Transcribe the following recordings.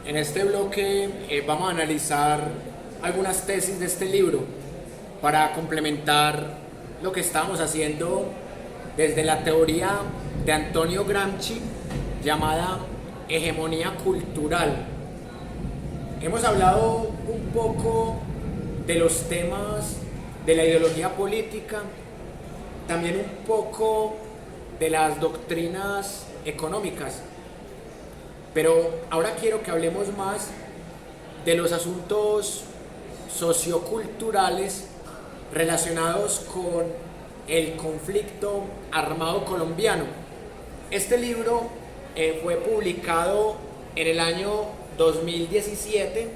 En este bloque vamos a analizar algunas tesis de este libro para complementar lo que estábamos haciendo desde la teoría de Antonio Gramsci llamada hegemonía cultural. Hemos hablado un poco de los temas de la ideología política, también un poco de las doctrinas económicas, pero ahora quiero que hablemos más de los asuntos socioculturales relacionados con el conflicto armado colombiano. Este libro fue publicado en el año 2017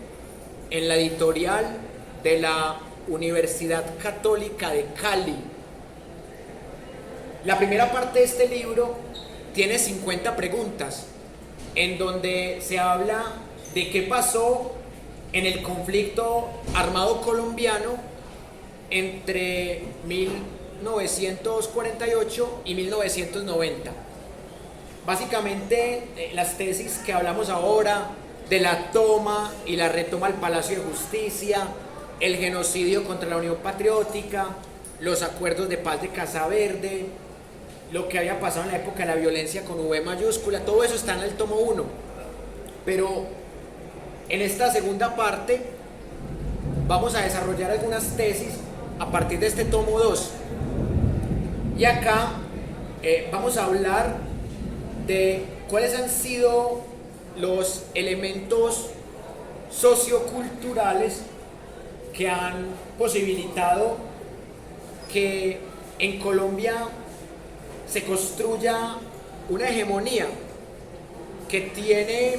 en la editorial de la Universidad Católica de Cali. La primera parte de este libro tiene 50 preguntas en donde se habla de qué pasó en el conflicto armado colombiano entre 1948 y 1990. Básicamente las tesis que hablamos ahora de la toma y la retoma del Palacio de Justicia, el genocidio contra la Unión Patriótica, los acuerdos de paz de Casa Verde, lo que había pasado en la época de la violencia con V mayúscula, todo eso está en el tomo 1. Pero en esta segunda parte vamos a desarrollar algunas tesis a partir de este tomo 2. Y acá vamos a hablar de cuáles han sido los elementos socioculturales que han posibilitado que en Colombia se construya una hegemonía que tiene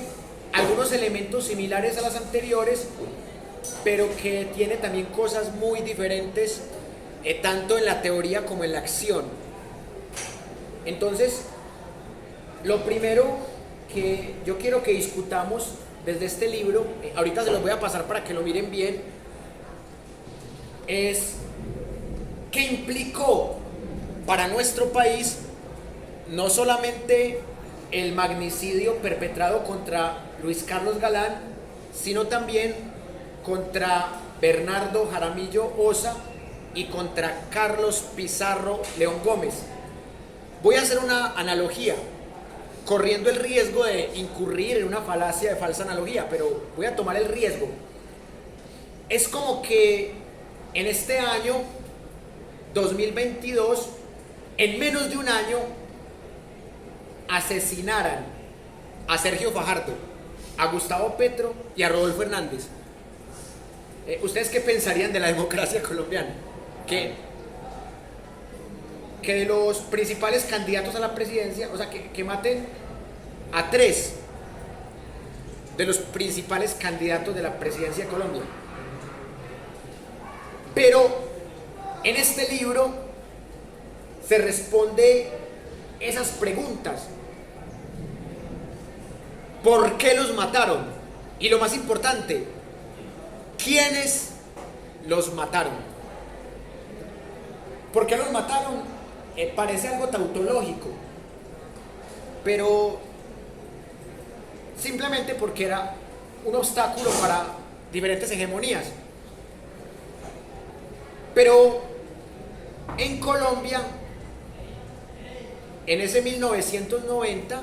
algunos elementos similares a las anteriores, pero que tiene también cosas muy diferentes, tanto en la teoría como en la acción. Entonces, lo primero que yo quiero que discutamos desde este libro, ahorita se los voy a pasar para que lo miren bien, es qué implicó para nuestro país no solamente el magnicidio perpetrado contra Luis Carlos Galán, sino también contra Bernardo Jaramillo Osa y contra Carlos Pizarro León Gómez. Voy a hacer una analogía, corriendo el riesgo de incurrir en una falacia de falsa analogía, pero voy a tomar el riesgo. Es como que en este año 2022, en menos de un año, asesinaran a Sergio Fajardo, a Gustavo Petro y a Rodolfo Hernández. ¿Ustedes qué pensarían de la democracia colombiana? Que de los principales candidatos a la presidencia, o sea, que maten a 3 de los principales candidatos de la presidencia de Colombia. Pero en este libro se responde esas preguntas. ¿Por qué los mataron? Y lo más importante, ¿quiénes los mataron? ¿Por qué los mataron? Parece algo tautológico, pero simplemente porque era un obstáculo para diferentes hegemonías. Pero en Colombia, en ese 1990,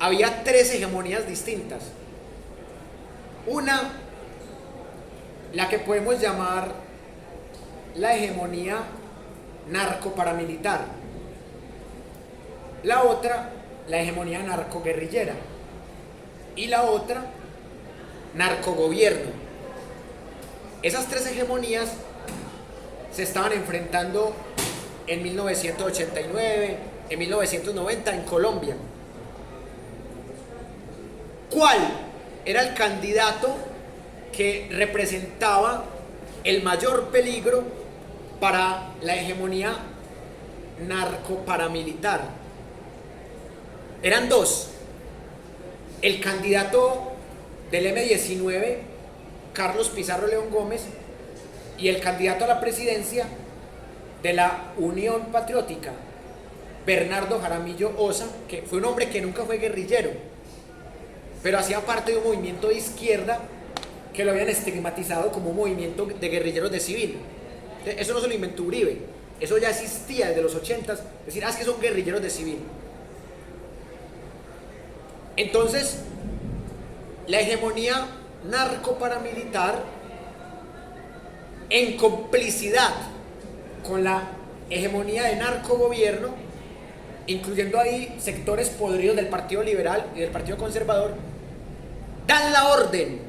había 3 hegemonías distintas. Una, la que podemos llamar la hegemonía narco-paramilitar. La otra, la hegemonía narco-guerrillera. Y la otra, narcogobierno. Esas 3 hegemonías se estaban enfrentando en 1989, en 1990 en Colombia. ¿Cuál era el candidato que representaba el mayor peligro para la hegemonía narcoparamilitar? Eran 2. El candidato del M-19, Carlos Pizarro León Gómez, y el candidato a la presidencia de la Unión Patriótica, Bernardo Jaramillo Osa, que fue un hombre que nunca fue guerrillero. pero hacía parte de un movimiento de izquierda que lo habían estigmatizado como un movimiento de guerrilleros de civil. Eso no se lo inventó Uribe, eso ya existía desde los 80s, decir, es que son guerrilleros de civil. Entonces, la hegemonía narco-paramilitar, en complicidad con la hegemonía de narcogobierno, incluyendo ahí sectores podridos del Partido Liberal y del Partido Conservador, dan la orden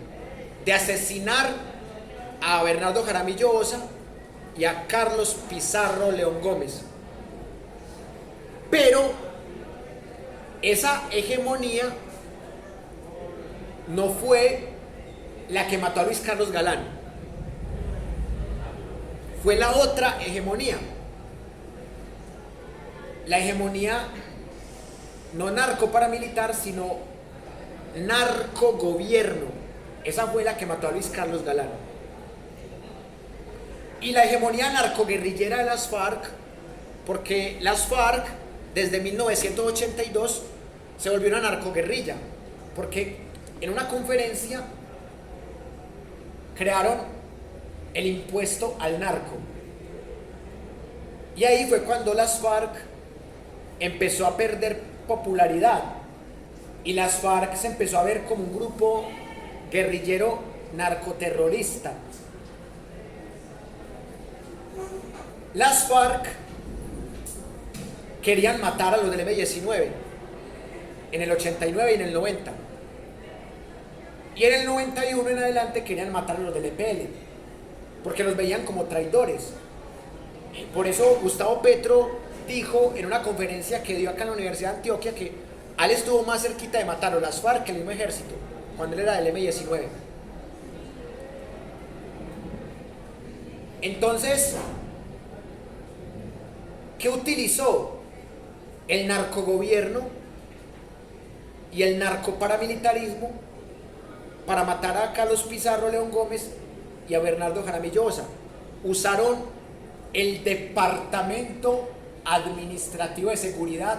de asesinar a Bernardo Jaramillo Osa y a Carlos Pizarro León Gómez. Pero esa hegemonía no fue la que mató a Luis Carlos Galán, fue la otra hegemonía, la hegemonía no narco-paramilitar, sino narco-gobierno. Esa fue la que mató a Luis Carlos Galán. Y la hegemonía narco-guerrillera de las FARC, porque las FARC desde 1982 se volvió una narcoguerrilla, porque en una conferencia crearon el impuesto al narco. Y ahí fue cuando las FARC empezó a perder popularidad y las FARC se empezó a ver como un grupo guerrillero narcoterrorista. Las FARC querían matar a los del M-19 en el 89 y en el 90. Y en el 91 en adelante querían matar a los del EPL, porque los veían como traidores. Por eso Gustavo Petro dijo en una conferencia que dio acá en la Universidad de Antioquia que él estuvo más cerquita de matar a las FARC que el mismo ejército, cuando él era del M-19. Entonces, ¿qué utilizó el narcogobierno y el narcoparamilitarismo para matar a Carlos Pizarro León Gómez y a Bernardo Jaramillo Osa? Usaron el Departamento Administrativo de Seguridad,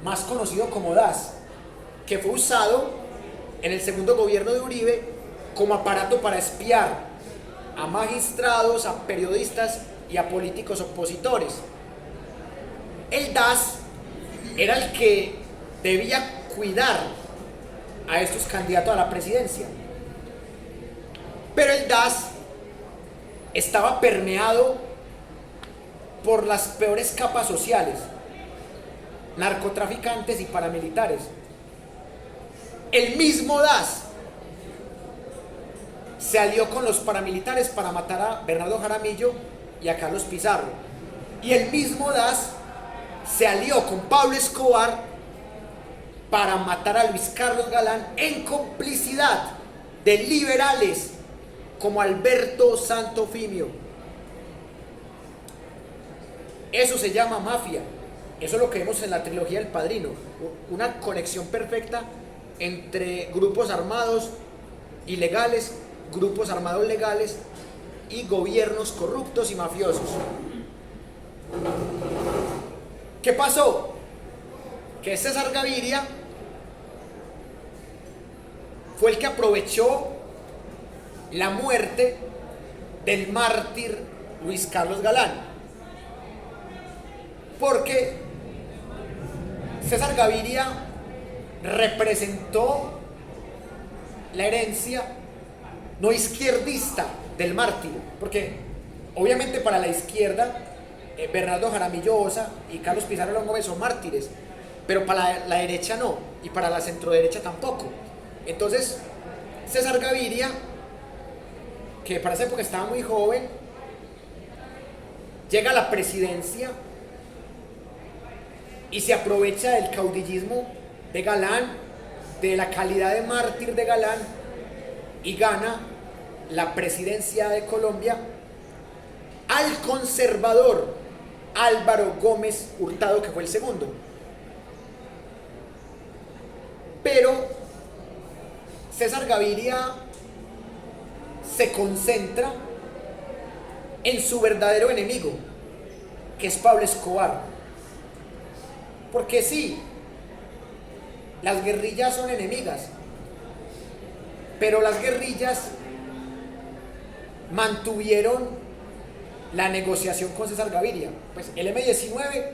más conocido como DAS, que fue usado en el segundo gobierno de Uribe como aparato para espiar a magistrados, a periodistas y a políticos opositores. El DAS era el que debía cuidar a estos candidatos a la presidencia, pero el DAS estaba permeado por las peores capas sociales, narcotraficantes y paramilitares. El mismo DAS se alió con los paramilitares para matar a Bernardo Jaramillo y a Carlos Pizarro, y el mismo DAS se alió con Pablo Escobar para matar a Luis Carlos Galán en complicidad de liberales como Alberto Santofimio. Eso se llama mafia. Eso es lo que vemos en la trilogía del Padrino, una conexión perfecta entre grupos armados ilegales, grupos armados legales y gobiernos corruptos y mafiosos. ¿Qué pasó? Que César Gaviria fue el que aprovechó la muerte del mártir Luis Carlos Galán, porque César Gaviria representó la herencia no izquierdista del mártir, porque obviamente para la izquierda Bernardo Jaramillo Osa y Carlos Pizarro León Gómez son mártires, pero para la derecha no, y para la centroderecha tampoco. Entonces César Gaviria, que para esa época estaba muy joven, llega a la presidencia y se aprovecha del caudillismo de Galán, de la calidad de mártir de Galán, y gana la presidencia de Colombia al conservador Álvaro Gómez Hurtado, que fue el segundo. Pero César Gaviria se concentra en su verdadero enemigo, que es Pablo Escobar. Porque sí, las guerrillas son enemigas, pero las guerrillas mantuvieron la negociación con César Gaviria. Pues el M-19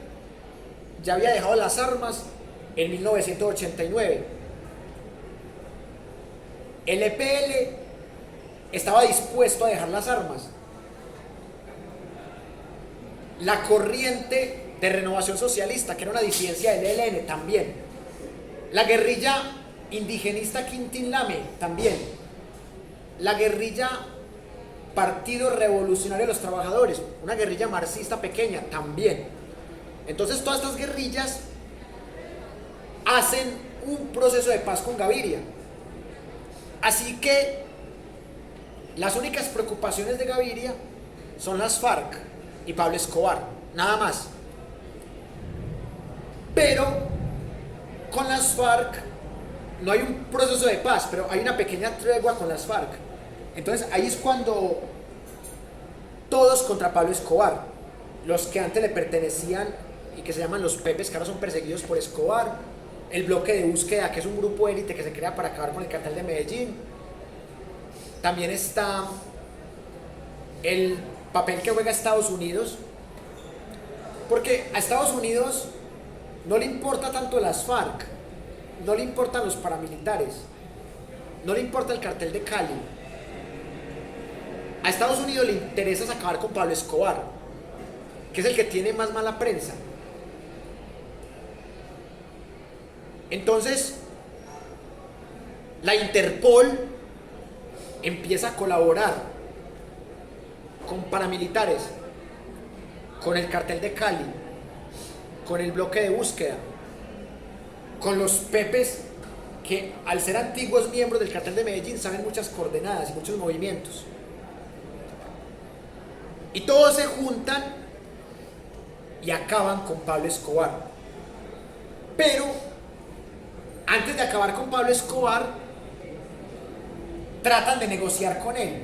ya había dejado las armas en 1989. El EPL estaba dispuesto a dejar las armas. La corriente de Renovación Socialista, que era una disidencia del ELN, también. La guerrilla indigenista Quintín Lame, también. La guerrilla Partido Revolucionario de los Trabajadores, una guerrilla marxista pequeña, también. Entonces todas estas guerrillas hacen un proceso de paz con Gaviria. Así que las únicas preocupaciones de Gaviria son las FARC y Pablo Escobar, nada más. Pero con las FARC no hay un proceso de paz, pero hay una pequeña tregua con las FARC. Entonces ahí es cuando todos contra Pablo Escobar, los que antes le pertenecían y que se llaman los Pepes, que ahora son perseguidos por Escobar, el bloque de búsqueda, que es un grupo élite que se crea para acabar con el cartel de Medellín. También está el papel que juega Estados Unidos, porque a Estados Unidos no le importa tanto las FARC, no le importan los paramilitares, no le importa el cartel de Cali. A Estados Unidos le interesa acabar con Pablo Escobar, que es el que tiene más mala prensa. Entonces, la Interpol empieza a colaborar con paramilitares, con el cartel de Cali, con el bloque de búsqueda, con los Pepes, que al ser antiguos miembros del cartel de Medellín saben muchas coordenadas y muchos movimientos. Y todos se juntan y acaban con Pablo Escobar. Pero antes de acabar con Pablo Escobar, tratan de negociar con él.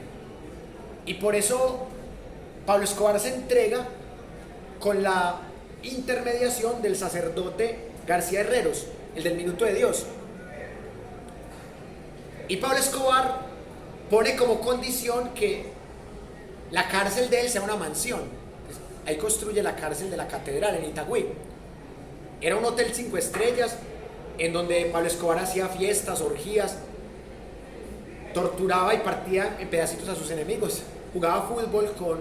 Y por eso Pablo Escobar se entrega con la intermediación del sacerdote García Herreros, el del Minuto de Dios. Y Pablo Escobar pone como condición que la cárcel de él sea una mansión. Ahí construye la cárcel de la Catedral en Itagüí. Era un hotel 5 estrellas en donde Pablo Escobar hacía fiestas, orgías, torturaba y partía en pedacitos a sus enemigos, jugaba fútbol con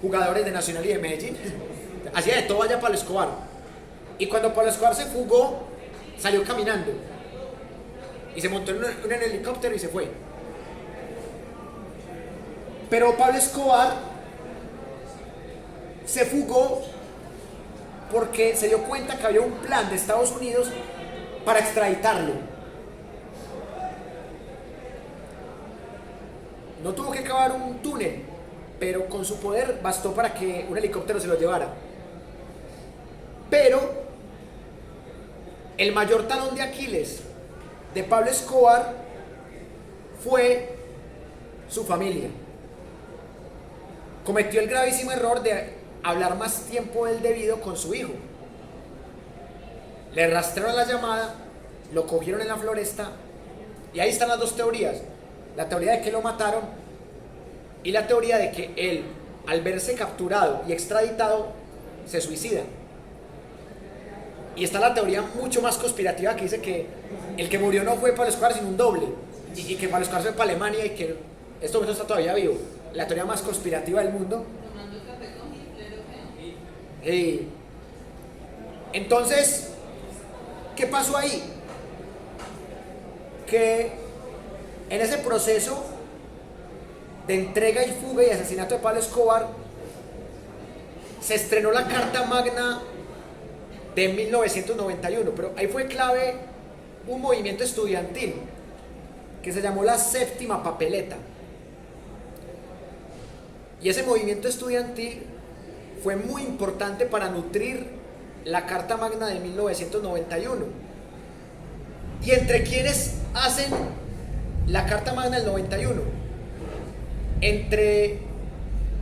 jugadores de Nacional y de Medellín, hacía de todo allá Pablo Escobar. Y cuando Pablo Escobar se fugó, salió caminando y se montó en un helicóptero y se fue. Pero Pablo Escobar se fugó porque se dio cuenta que había un plan de Estados Unidos para extraditarlo. No tuvo que cavar un túnel, pero con su poder bastó para que un helicóptero se lo llevara. Pero el mayor talón de Aquiles de Pablo Escobar fue su familia. Cometió el gravísimo error de hablar más tiempo del debido con su hijo. Le rastrearon la llamada, lo cogieron en la floresta y ahí están las dos teorías: la teoría de que lo mataron y la teoría de que él, al verse capturado y extraditado, se suicida. Y está la teoría mucho más conspirativa que dice que el que murió no fue Pablo Escobar sino un doble, y que Pablo Escobar se fue para Alemania y que este hombre está todavía vivo. La teoría más conspirativa del mundo. Entonces, ¿qué pasó ahí? Que en ese proceso de entrega y fuga y asesinato de Pablo Escobar se estrenó la Carta Magna de 1991, pero ahí fue clave un movimiento estudiantil que se llamó la Séptima Papeleta. Y ese movimiento estudiantil fue muy importante para nutrir la Carta Magna de 1991. ¿Y entre quienes hacen la Carta Magna del 91? Entre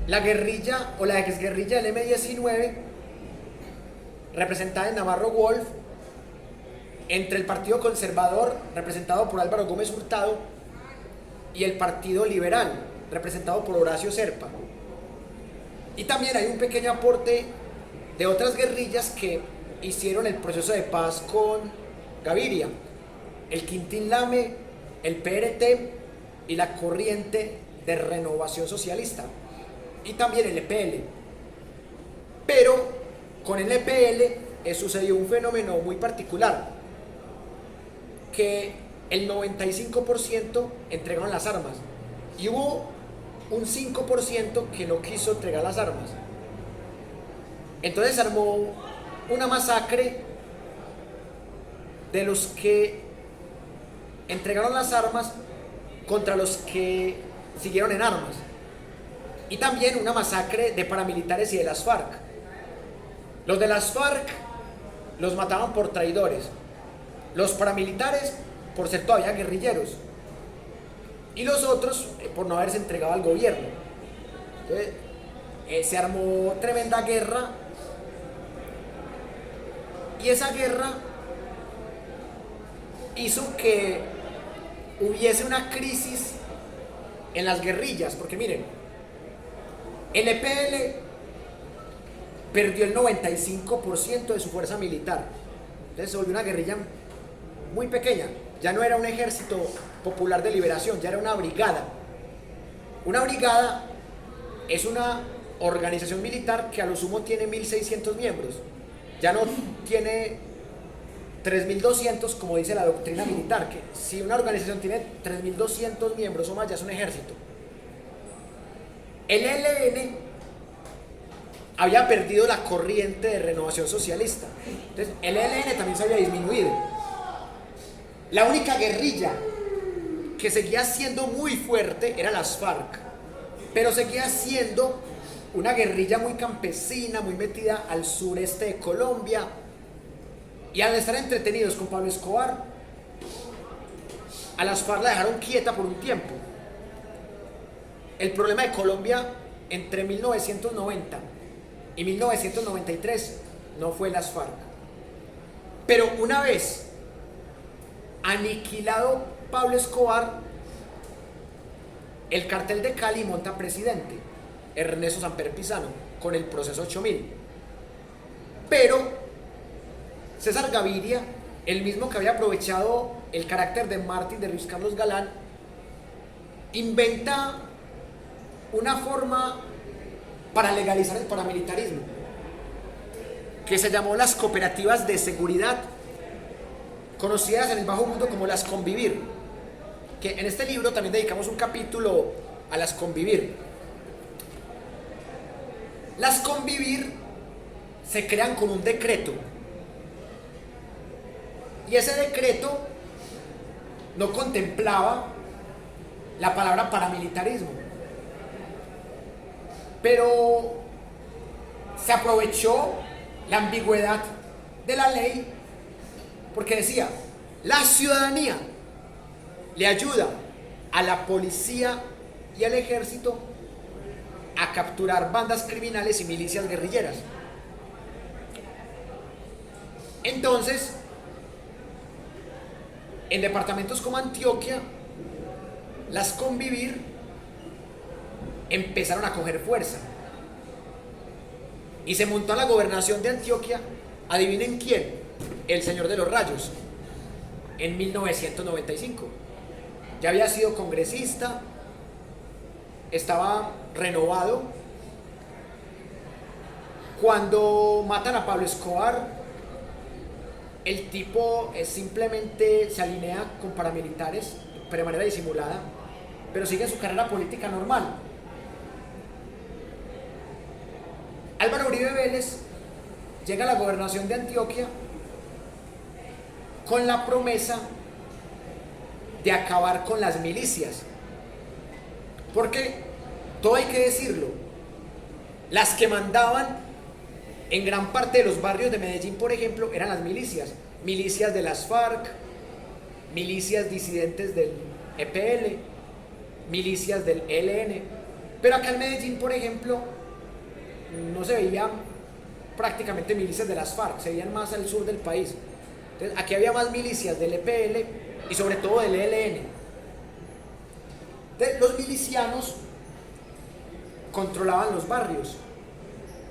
la guerrilla o la exguerrilla del M-19, representada en Navarro Wolf, entre el Partido Conservador, representado por Álvaro Gómez Hurtado, y el Partido Liberal, representado por Horacio Serpa. Y también hay un pequeño aporte de otras guerrillas que hicieron el proceso de paz con Gaviria: el Quintín Lame, el PRT y la Corriente de Renovación Socialista, y también el EPL. Pero con el EPL sucedió un fenómeno muy particular, que el 95% entregaron las armas y hubo un 5% que no quiso entregar las armas. Entonces se armó una masacre de los que entregaron las armas contra los que siguieron en armas, y también una masacre de paramilitares y de las FARC. Los de las FARC los mataban por traidores, los paramilitares por ser todavía guerrilleros, y los otros por no haberse entregado al gobierno. Entonces, se armó tremenda guerra, y esa guerra hizo que hubiese una crisis en las guerrillas, porque miren, el EPL perdió el 95% de su fuerza militar. Entonces se volvió una guerrilla muy pequeña. Ya no era un ejército popular de liberación, ya era una brigada. Una brigada es una organización militar que a lo sumo tiene 1.600 miembros. Ya no tiene 3.200 como dice la doctrina militar, que si una organización tiene 3.200 miembros o más, ya es un ejército. El ELN había perdido la corriente de renovación socialista. Entonces el ELN también se había disminuido. La única guerrilla que seguía siendo muy fuerte era las FARC, pero seguía siendo una guerrilla muy campesina, muy metida al sureste de Colombia, y al estar entretenidos con Pablo Escobar, a las FARC la dejaron quieta por un tiempo. El problema de Colombia entre 1990 y 1993 no fue las FARC, pero una vez aniquilado Pablo Escobar, el cartel de Cali monta presidente Ernesto Samper Pizano con el proceso 8000. Pero César Gaviria, el mismo que había aprovechado el carácter de Martín de Luis Carlos Galán, inventa una forma para legalizar el paramilitarismo, que se llamó las cooperativas de seguridad, conocidas en el bajo mundo como las Convivir, que en este libro también dedicamos un capítulo a las Convivir. Las Convivir se crean con un decreto, y ese decreto no contemplaba la palabra paramilitarismo, pero se aprovechó la ambigüedad de la ley, porque decía: la ciudadanía le ayuda a la policía y al ejército a capturar bandas criminales y milicias guerrilleras. Entonces, en departamentos como Antioquia, las Convivir empezaron a coger fuerza y se montó a la gobernación de Antioquia, adivinen quién, el señor de los Rayos, en 1995. Ya había sido congresista, estaba renovado. Cuando matan a Pablo Escobar, el tipo simplemente se alinea con paramilitares, pero de manera disimulada, pero sigue su carrera política normal. Álvaro Uribe Vélez llega a la gobernación de Antioquia con la promesa de acabar con las milicias, porque, todo hay que decirlo, las que mandaban en gran parte de los barrios de Medellín, por ejemplo, eran las milicias de las FARC, milicias disidentes del EPL, milicias del ELN. Pero acá en Medellín, por ejemplo, no se veían prácticamente milicias de las FARC, se veían más al sur del país. Entonces, aquí había más milicias del EPL y sobre todo del ELN. Entonces, los milicianos controlaban los barrios.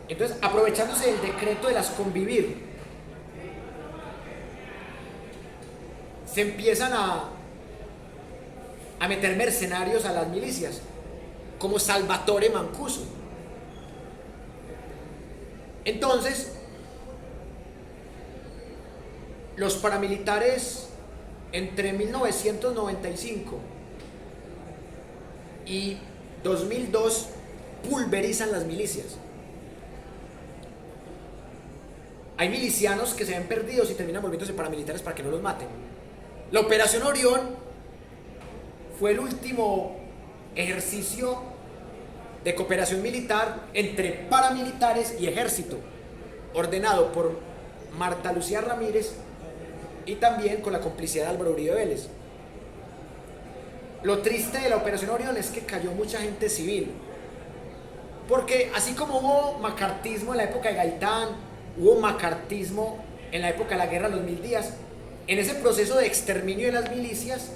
Entonces, aprovechándose del decreto de las convivir, se empiezan a meter mercenarios a las milicias, como Salvatore Mancuso. Entonces, los paramilitares entre 1995 y 2002 pulverizan las milicias. Hay milicianos que se ven perdidos y terminan volviéndose paramilitares para que no los maten. La Operación Orión fue el último ejercicio de cooperación militar entre paramilitares y ejército, ordenado por Marta Lucía Ramírez y también con la complicidad de Álvaro Uribe Vélez. Lo triste de la Operación Orión es que cayó mucha gente civil, porque así como hubo macartismo en la época de Gaitán, hubo macartismo en la época de la Guerra de los 1000 días, en ese proceso de exterminio de las milicias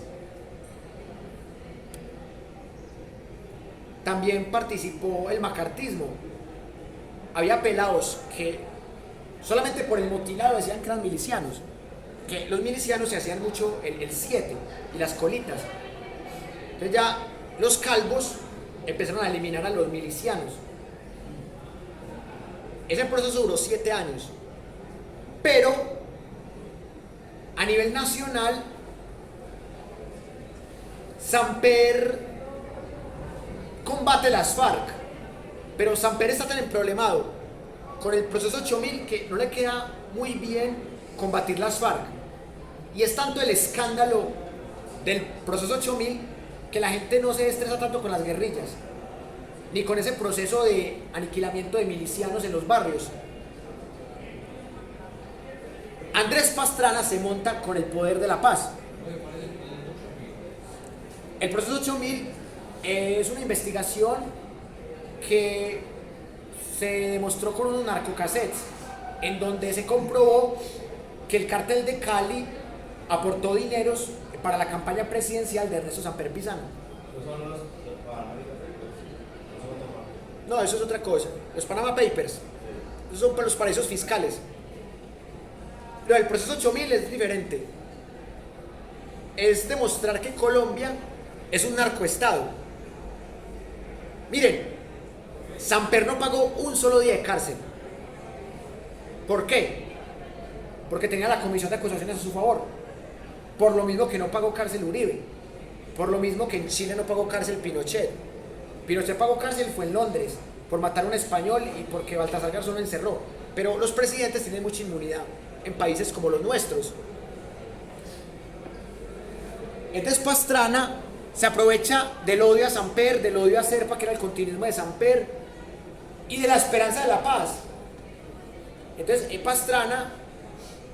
también participó el macartismo. Había pelados que solamente por el motilado decían que eran milicianos, que los milicianos se hacían mucho el 7 y las colitas. Entonces ya los calvos empezaron a eliminar a los milicianos. Ese proceso duró 7 años, pero a nivel nacional Samper combate las FARC, pero Samper está tan emproblemado con el proceso 8000 que no le queda muy bien combatir las FARC, y es tanto el escándalo del proceso 8000 que la gente no se estresa tanto con las guerrillas ni con ese proceso de aniquilamiento de milicianos en los barrios. Andrés Pastrana se monta con el poder de la paz. El proceso 8000 es una investigación que se demostró con unos narcocassettes, en donde se comprobó que el cártel de Cali aportó dineros para la campaña presidencial de Ernesto Samper Pizano. No, eso es otra cosa. Los Panama Papers, esos son para los paraísos fiscales. Lo del proceso 8000 es diferente. Es demostrar que Colombia es un narcoestado. Miren, Samper no pagó un solo día de cárcel. ¿Por qué? Porque tenía la comisión de acusaciones a su favor. Por lo mismo que no pagó cárcel Uribe. Por lo mismo que en Chile no pagó cárcel Pinochet. Pinochet pagó cárcel fue en Londres por matar a un español y porque Baltasar Garzón lo encerró. Pero los presidentes tienen mucha inmunidad en países como los nuestros. Entonces Pastrana se aprovecha del odio a Samper, del odio a Serpa, que era el continuismo de Samper, y de la esperanza de la paz. Entonces Pastrana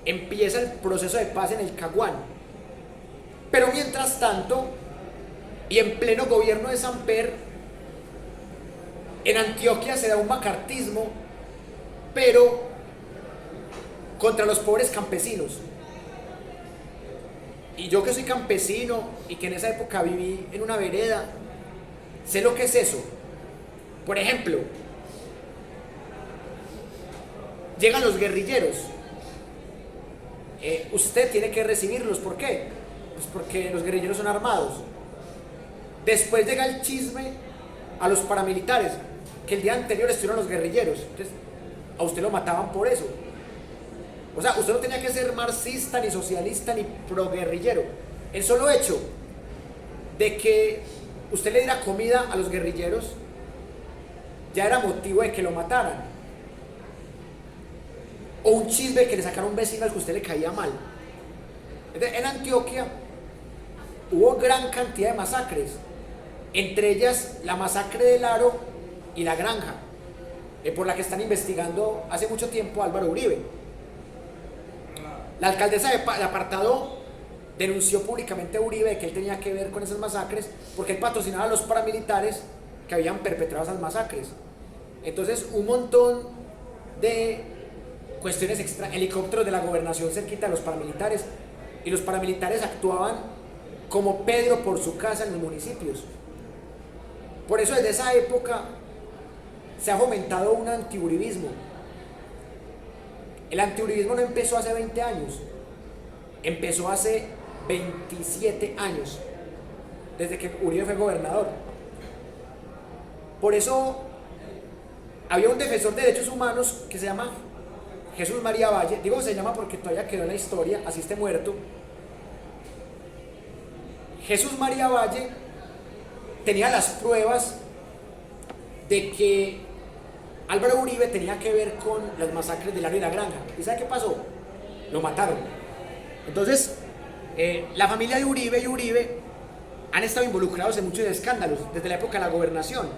empieza el proceso de paz en el Caguán. Pero mientras tanto, y en pleno gobierno de Samper, en Antioquia se da un macartismo, pero contra los pobres campesinos. Y yo que soy campesino y que en esa época viví en una vereda, sé lo que es eso. Por ejemplo, llegan los guerrilleros. Usted tiene que recibirlos. ¿Por qué? Pues porque los guerrilleros son armados. Después llega el chisme a los paramilitares, que el día anterior estuvieron los guerrilleros. Entonces, a usted lo mataban por eso. O sea, usted no tenía que ser marxista, ni socialista, ni proguerrillero. El solo hecho de que usted le diera comida a los guerrilleros ya era motivo de que lo mataran. O un chisme que le sacara un vecino al que usted le caía mal. Entonces, en Antioquia hubo gran cantidad de masacres, entre ellas la masacre del Aro y la Granja, por la que están investigando hace mucho tiempo Álvaro Uribe. La alcaldesa de Apartadó denunció públicamente a Uribe de que él tenía que ver con esas masacres porque él patrocinaba a los paramilitares que habían perpetrado esas masacres. Entonces un montón de cuestiones extra, helicópteros de la gobernación cerquita de los paramilitares, y los paramilitares actuaban como Pedro por su casa en los municipios. Por eso desde esa época se ha fomentado un antiuribismo. El antiuribismo no empezó hace 20 años, empezó hace 27 años, desde que Uribe fue gobernador. Por eso había un defensor de derechos humanos que se llama Jesús María Valle, digo se llama porque todavía quedó en la historia, así esté muerto. Jesús María Valle tenía las pruebas de que Álvaro Uribe tenía que ver con las masacres del Lario y la Granja. ¿Y sabe qué pasó? Lo mataron. Entonces, la familia de Uribe y Uribe han estado involucrados en muchos escándalos desde la época de la gobernación.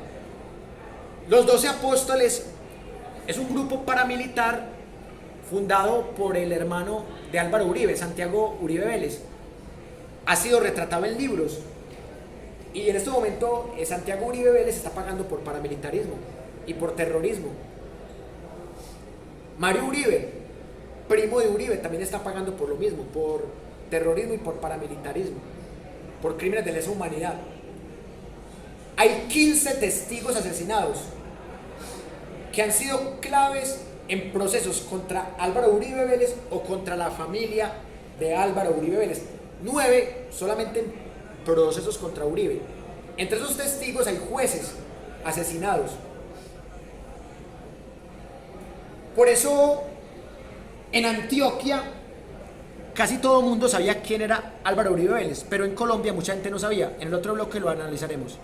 Los 12 Apóstoles es un grupo paramilitar fundado por el hermano de Álvaro Uribe, Santiago Uribe Vélez. Ha sido retratado en libros y en este momento Santiago Uribe Vélez está pagando por paramilitarismo y por terrorismo. Mario Uribe, primo de Uribe, también está pagando por lo mismo, por terrorismo y por paramilitarismo, por crímenes de lesa humanidad. Hay 15 testigos asesinados que han sido claves en procesos contra Álvaro Uribe Vélez o contra la familia de Álvaro Uribe Vélez. 9 solamente en procesos contra Uribe. Entre esos testigos hay jueces asesinados. Por eso en Antioquia casi todo el mundo sabía quién era Álvaro Uribe Vélez, pero en Colombia mucha gente no sabía. En el otro bloque lo analizaremos.